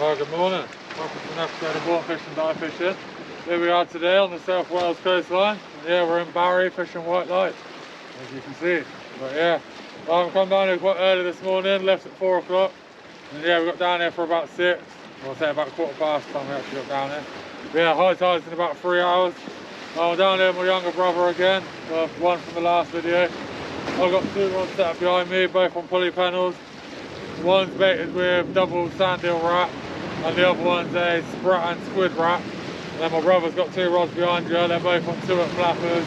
Well, good morning. Welcome to an episode of Water Fishing Dive Fishing. Here we are today on the South Wales coastline. And yeah, we're in Barry fishing white light, as you can see. But yeah, I've come down here quite early this morning, left at 4 o'clock. And yeah, we got down here for about 6. I'll say about 1/4 past time we actually got down here. But yeah, high tide's in about 3 hours. I'm down here with my younger brother again, one from the last video. I've got 2 rods set up behind me, both on pulley panels. One's baited with double sand eel wrap, and the other one's a sprat and squid wrap. And then my brother's got 2 rods behind you, they're both on 2 flappers.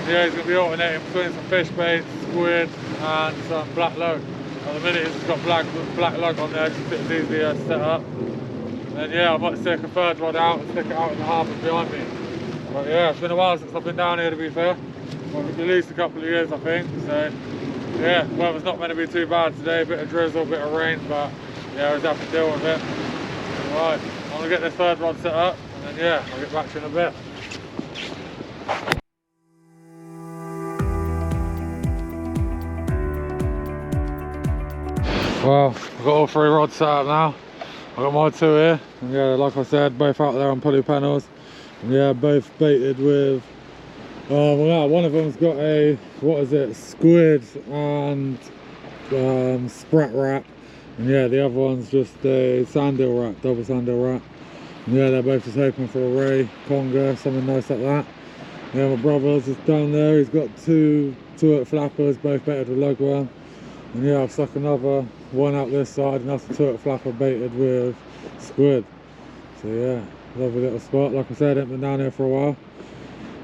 Yeah, he's going to be alternating between some fish baits, squid and some black lug. At the minute he's just got black lug on there, just it's easy to set up. And then yeah, I might stick a 3rd rod out and stick it out in the harbour behind me. But yeah, it's been a while since I've been down here, to be fair. Well, at least a couple of years I think, so yeah, weather's not meant to be too bad today, a bit of drizzle, a bit of rain, but yeah, we'll have to deal with it. Right, I'm going to get this 3rd rod set up, and then yeah, I'll get back to you in a bit. Well, I've got all 3 rods set up now. I've got my 2 here, and yeah, like I said, both out there on pulley panels. And yeah, both baited with, well, one of them's got a, what is it, squid and sprat wrap. And yeah, the other one's just a sand eel wrap, double sand eel wrap. And yeah, they're both just hoping for a ray, conger, something nice like that. Yeah, my brother's just down there, he's got 2 flappers, both baited with lugworm. And yeah, I've stuck another one out this side, and that's a 2 flapper baited with squid. So yeah, lovely little spot. Like I said, I haven't been down here for a while.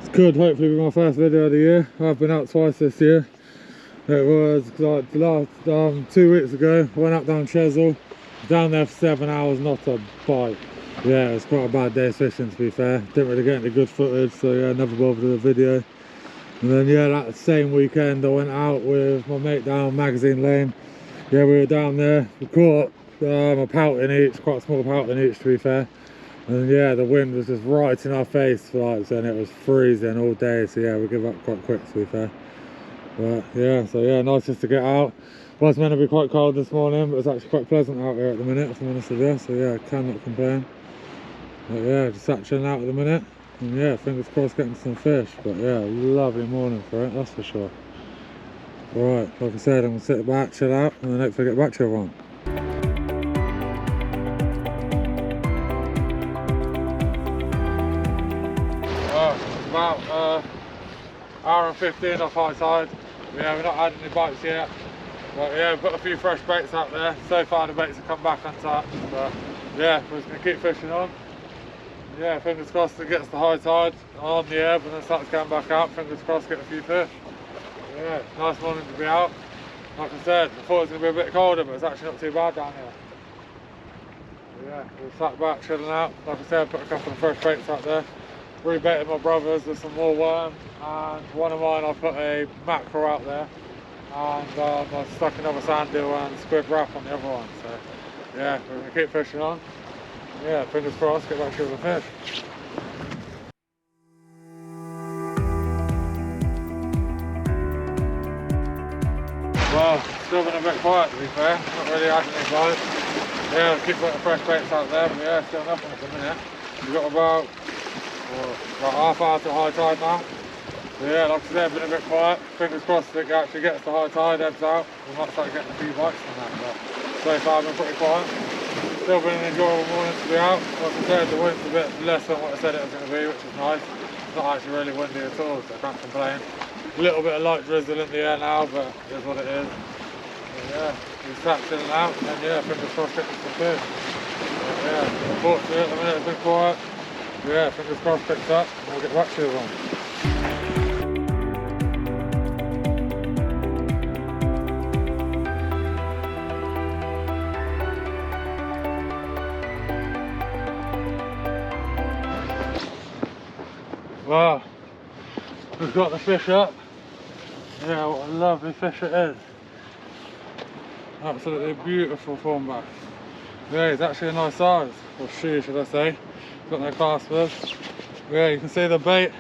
This could hopefully be my first video of the year. I've been out twice this year. It was like the last 2 weeks ago. I went up down Chesil, down there for 7 hours, not a bite. Yeah, it was quite a bad day's fishing, to be fair. Didn't really get any good footage, so yeah, never bothered with a video. And then yeah, that same weekend I went out with my mate down Magazine Lane. Yeah, we were down there. We caught a pout in each, quite a small pout in each, to be fair. And yeah, the wind was just right in our face for like, and it was freezing all day. So yeah, we give up quite quick, to be fair. But yeah, so yeah, nice just to get out. It was meant to be quite cold this morning, but it's actually quite pleasant out here at the minute, if I'm honest with you. So yeah, I cannot complain. But yeah, just sat chilling out at the minute. And yeah, fingers crossed getting some fish. But yeah, lovely morning for it, that's for sure. Right, like I said, I'm going to sit back, chill out, and then hopefully get back to everyone. Well, it's about hour and 15 off high tide. Yeah, we've not had any bites yet. But yeah, we've put a few fresh baits out there. So far the baits have come back untouched. But yeah, we're just going to keep fishing on. Yeah, fingers crossed it gets the high tide on the ebb and then starts going back out. Fingers crossed get a few fish. Yeah, nice morning to be out. Like I said, I thought it was going to be a bit colder, but it's actually not too bad down here. Yeah, we've sat back chilling out. Like I said, put a couple of fresh baits out there. Rebaited my brothers with some more worm, and one of mine I put a mackerel out there, and I stuck another sand eel and squid wrap on the other one. So yeah, we're going to keep fishing on. Yeah, fingers crossed, get back to the fish. Well, still been a bit quiet, to be fair. Not really had any bites. Yeah, keep putting fresh baits out there, but yeah, still nothing at the minute. We've got about half hour to high tide now. So yeah, like I said, been a bit quiet. Fingers crossed it actually gets to high tide, ebbs out. We might start getting a few bites from that, but so far I've been pretty quiet. Still been an enjoyable morning to be out. Like I said, the wind's a bit less than what I said it was going to be, which is nice. It's not actually really windy at all, so I can't complain. A little bit of light drizzle in the air now, but it is what it is. But yeah, we sat chilling out, and then yeah, fingers crossed getting some fish. But yeah, unfortunately at the minute it's been quiet. Yeah, fingers crossed picked up, and we'll get back to you one. Wow, we've got the fish up. Yeah, what a lovely fish it is. Absolutely beautiful thorn bass. Yeah, he's actually a nice size, or she should I say. He's got no claspers. Yeah, you can see the bait.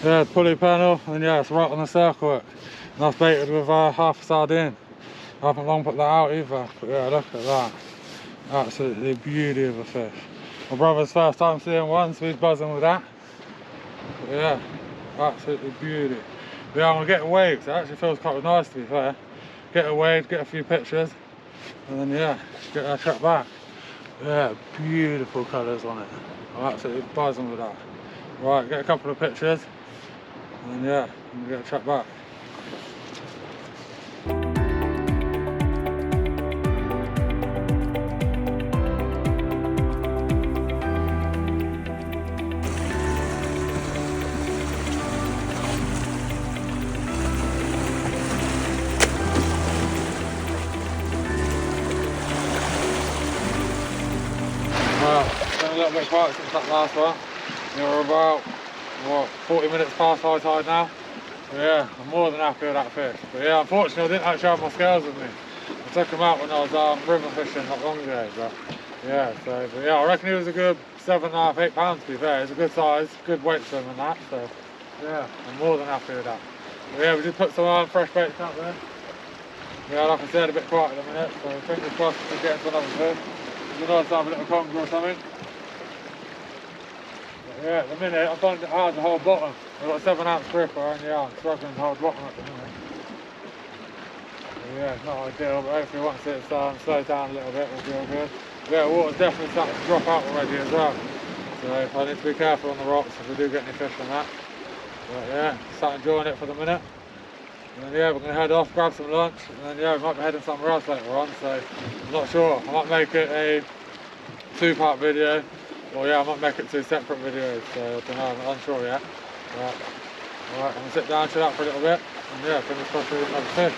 Yeah, pulley panel, and yeah, it's right on the circle hook. And that's baited with half a sardine. I haven't long put that out either, but yeah, look at that. Absolutely beauty of a fish. My brother's first time seeing one, so he's buzzing with that. But yeah, absolutely beauty. But yeah, I'm gonna get a wave, so it actually feels quite nice to be fair. Get a wave, get a few pictures, and then yeah, get that trap back. Yeah, beautiful colours on it. I'm absolutely buzzing with that. Right, get a couple of pictures, and then yeah, I'm gonna get a trap back. Well, it's been a little bit quiet since that last one. We're about, what, 40 minutes past high tide now. So yeah, I'm more than happy with that fish. But yeah, unfortunately I didn't actually have my scales with me. I took them out when I was river fishing not long ago. But yeah, I reckon he was a good 7.5, 8 pounds to be fair. It's a good size, good weight to him and that. So yeah, I'm more than happy with that. But yeah, we just put some fresh baits out there. Yeah, like I said, a bit quiet at the minute. So fingers crossed we can get into another fish. It'd be nice to have a little conger or something. But yeah, at the minute I find it hard to hold bottom. I've got a 7-ounce gripper and yeah, I'm struggling to hold bottom at the minute. So yeah, it's not ideal, but hopefully once it's slow down a little bit, we'll be all good. But yeah, water's definitely starting to drop out already as well. So I need to be careful on the rocks if we do get any fish on that. But yeah, start enjoying it for the minute. And then yeah, we're going to head off, grab some lunch, and then yeah, we might be heading somewhere else later on, so I'm not sure. I might make it a 2-part video, or yeah, I might make it 2 separate videos, so I don't know, I'm not unsure yet. But, alright, I'm going to sit down, chill out for a little bit, and yeah, fingers crossed we'll get another fish.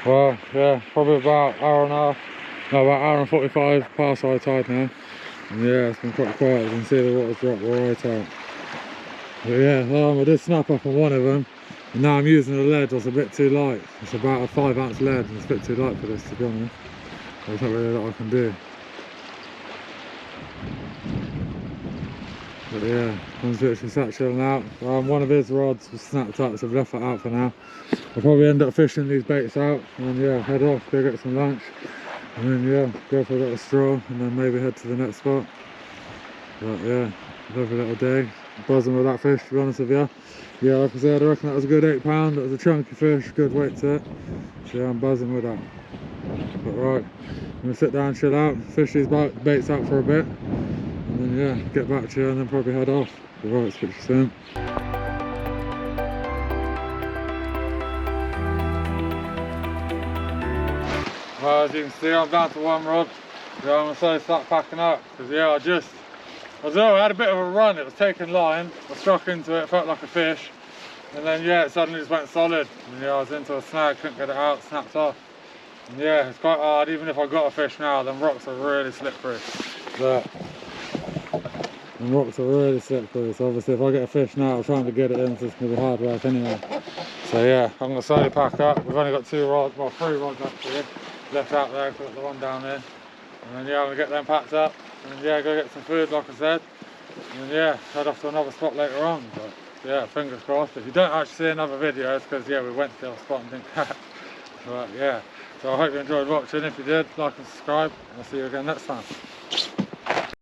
Well, yeah, probably about hour and a half. No, about hour and 45 past high tide now. And yeah, it's been quite quiet. You can see the water's dropped right out. But yeah, I did snap up on one of them. And now I'm using a lead that's a bit too light. It's about a 5-ounce lead and it's a bit too light for this, to be honest. There's not really a lot I can do. But yeah, I'm literally sat chilling out. One of his rods was snapped up, so I've left that out for now. I'll probably end up fishing these baits out and yeah, head off, go get some lunch. And then yeah, go for a little stroll and then maybe head to the next spot. But yeah, lovely little day. Buzzing with that fish, to be honest with you. Yeah, like I said, I reckon that was a good 8 pound. That was a chunky fish, good weight to it. So yeah, I'm buzzing with that. But right, I'm gonna sit down, chill out, fish these baits out for a bit. And then yeah, get back to you and then probably head off. But right, speak to you soon. Well, as you can see, I'm down to 1 rod. Yeah, I'm gonna start packing up because yeah, I had a bit of a run. It was taking line. I struck into it, felt like a fish, and then yeah, it suddenly just went solid. And yeah, I was into a snag, couldn't get it out, snapped off. And yeah, it's quite hard. Even if I got a fish now, them rocks are really slippery. But them rocks are really slippery. So obviously, if I get a fish now, I'm trying to get it in, so it's gonna be hard work anyway. So yeah, I'm gonna slowly pack up. We've only got 2 rods, well 3 rods actually left out there. Got the one down there, and then yeah, I'm gonna get them packed up, and yeah, go get some food like I said, and then yeah, head off to another spot later on. But yeah, fingers crossed. If you don't actually see another video, it's because yeah, we went to the other spot and didn't catch. But yeah, so I hope you enjoyed watching. If you did, like and subscribe, and I'll see you again next time.